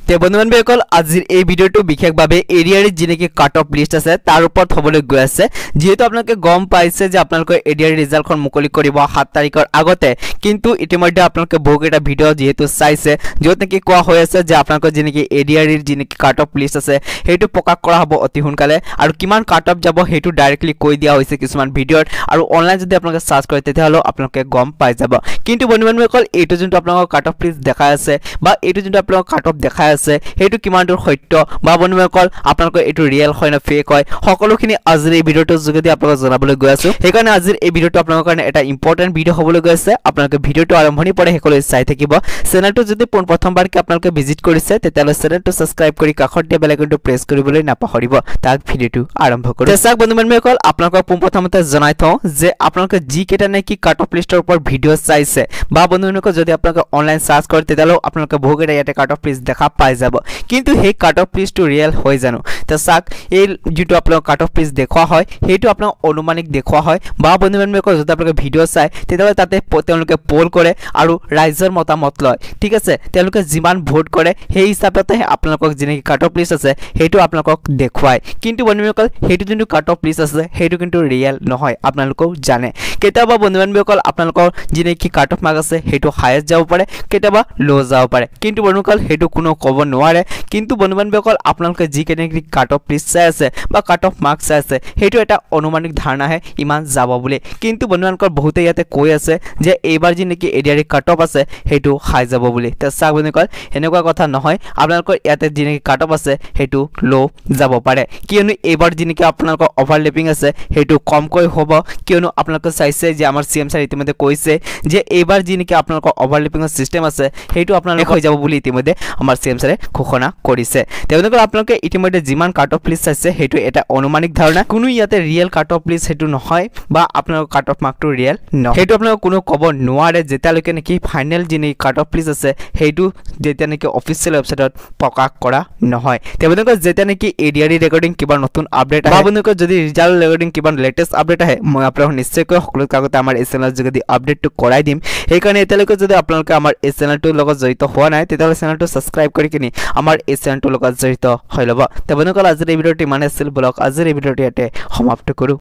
তে বন্ধুবান্ধৱীসকল আজিৰ এই ভিডিঅ'টো বিশেষভাৱে এডিআৰ যি নেকি কাট অফ লিষ্ট আছে তাৰ ওপৰত হ'বলৈ গৈ আছে যেহেতু আপোনালোকে গম পাইছে যে আপোনালোকে এডিআৰ ৰিজাল্টখন মুকলি কৰিব 7 তাৰিখৰ আগতে কিন্তু ইতিমধ্যে আপোনালোকে বহুকেইটা ভিডিঅ' যেহেতু চাইছে য'ত নেকি কোৱা হৈ আছে যে আপোনালোকৰ যি নেকি এডিআৰ যি নেকি কাট অফ লিষ্ট আছে সেইটো প্ৰকাশ কৰা হ'ব অতি সোনকালে আৰু কিমান কাট অফ যাব সেইটো ডাইৰেক্টলি কৈ দিয়া হৈছে কিছুমান ভিডিঅ'ত আৰু অনলাইন যদি আপোনালোকে সাৰ্চ কৰে তেতিয়াহ'লে আপোনালোকে গম পাই যাব কিন্তু বন্ধুবান্ধৱীসকল এইটো যোনটো আপোনালোকৰ কাট অফ লিষ্ট দেখাই আছে বা এইটো যোনটো আপোনালোকৰ কাট অফ দেখাই আছে হেতু কিমান দূৰ সত্য বা বন্ধুসকল আপোনালোকৰ এটো ৰিয়েল হয় না ফেক হয় সকলোখিনি আজিৰ এই ভিডিঅ'টোৰ যোগেদি আপোনালোকক জনাবলৈ গৈ আছো সেইকাৰণে আজিৰ এই ভিডিঅ'টো আপোনালোকৰ কাৰণে এটা ইম্পৰ্টেন্ট ভিডিঅ' হ'বলৈ গৈ আছে আপোনালোকে ভিডিঅ'টো আৰম্ভণি পৰা শেষলৈ চাই থাকিব চেনেলটো যদি প্ৰথমবাৰকৈ আপোনালোকে ভিজিট কৰিছে তেতিয়াহ'লে চেনেলটো সাবস্ক্ৰাইব কৰি কাষত দিয়া বেল আইকনটো প্ৰেছ কৰিবলৈ নাপাহৰিব তাক ভিডিঅ'টো আৰম্ভ কৰো তেচাক বন্ধুসকল আপোনালোকক প্ৰথমতে জনাই থওঁ যে আপোনালোকে যি কেটা নেকি কাট অফ লিষ্টৰ ওপৰত ভিডিঅ' চাইছে বা বন্ধুসকল যদি আপোনালোকে অনলাইন সাৰ্চ কৰে তেতিয়াহ'লে আপোনালোকে বহুকেইটা ইয়াতে কাট অফ লিষ্ট দেখা পাই যাব কিন্তু হে cut off list to real হৈ জানো তেচাক এই যেটো আপোনালোক কাট অফ লিষ্ট দেখুৱা হয় হেতু আপোনাক অনুমানিক দেখুৱা হয় বা বন্ধুসকল যদি আপোনালোকে ভিডিঅ' চাই তেতিয়াহ'লে তাতে তেওঁলোকে পোল কৰে আৰু ৰাইজৰ মতামত লয় ঠিক আছে তেওঁলোকে যিমান ভোট কৰে সেই হিচাপতে আপোনালোকক যি নেকি কাট অফ লিষ্ট আছে হেতু আপোনালোকক দেখুৱায় কিন্তু বন্ধুসকল হেতু যোনটো কাট অফ লিষ্ট আছে হেতু কিন্তু ৰিয়েল নহয় আপোনালোকক জানে কেতিয়াবা বন্ধুসকল আপোনালোকৰ যি নেকি কাট অফ মাৰ্ক আছে হেতু হাইয়েষ্ট যাব পাৰে কেতিয়াবা লো যাব পাৰে কিন্তু বন্ধুসকল হেতু কোনো ক'ব নোৱাৰে কিন্তু বন্ধুসকল আপোনালোকে যি কেনেকি কাট অফ লিষ্ট চাই আছে বা কাট অফ মাৰ্ক চাই আছে হেতু এটা অনুমানিক ধাৰণা হে ইমান যাব বুলি কিন্তু বন্ধুসকল বহুতে ইয়াতে কৈ আছে যে এইবাৰ যি নেকি এডিআৰ কাট অফ আছে হেতু হাই যাব বুলি তে চাক বন্ধুসকল এনেকুৱা কথা নহয় আপোনালোকৰ ইয়াতে যি নেকি কাট অফ আছে হেতু লো যাব পাৰে কিয়নো এইবাৰ যি নেকি আপোনালোকৰ ওভাৰলেপিং আছে হেতু কমকৈ হ'ব কিয়নো আপোনালোকে চাইছে যে আমাৰ সিএম স্যাৰ ইতিমধ্যে কৈছে যে এইবাৰ যি নেকি আপোনালোকৰ ওভাৰলেপিংৰ সিস্টেম আছে হেতু আপোনালোক হৈ যাব বুলি ইতিমধ্যে আমাৰ সিএম স্যাৰে ঘোষণা কৰিছে তেওঁলোকে আপোনালোকে ইতিমধ্যে যিমান কাট অফ লিষ্ট আছে হেতু এটা অনুমানিক ধাৰণা কোনো ইয়াতে ৰিয়েল কাট অফ লিষ্ট হেতু নহয় বা আপোনালোকৰ কাট অফ মাৰ্কটো ৰিয়েল নহয় হেতু আপোনালোক কোনো ক'ব নোৱাৰে যেতিয়ালৈকে নেকি ফাইনেল যি নেকি কাট অফ লিষ্ট আছে হেতু যেতিয়া নেকি অফিচিয়েল ওয়েবসাইটত প্ৰকাশ কৰা নহয় তেওঁলোকে যেতিয়া নেকি এডিআৰ ৰেকৰ্ডিং কিবা নতুন আপডেট আহে বা বন্ধুসকল যদি ৰিজাল্ট ৰেকৰ্ডিং কিবা লেটেষ্ট আপডেট আহে মই আপোনালোকক নিশ্চয়কৈ সকলো কাগতে আমাৰ এই চেনেলৰ যোগেদি আপডেটটো কৰাই দিম সেইকাৰণে এতিয়ালৈকে যদি আপোনালোকে আমাৰ এই চেনেলটোৰ লগত জড়িত হোৱা নাই তেতিয়াহ'লে চেনেলটো সাবস্ক্ৰাইব কৰি কিনি আমাৰ এই চেনেলটোৰ লগত জড়িত হৈ ল'ব তে বন্ধুসকল আজিৰ এই ভিডিঅ'টো ইমানেই আছিল বলক আজিৰ এই ভিডিঅ'টো ইয়াতে সমাপ্ত কৰো।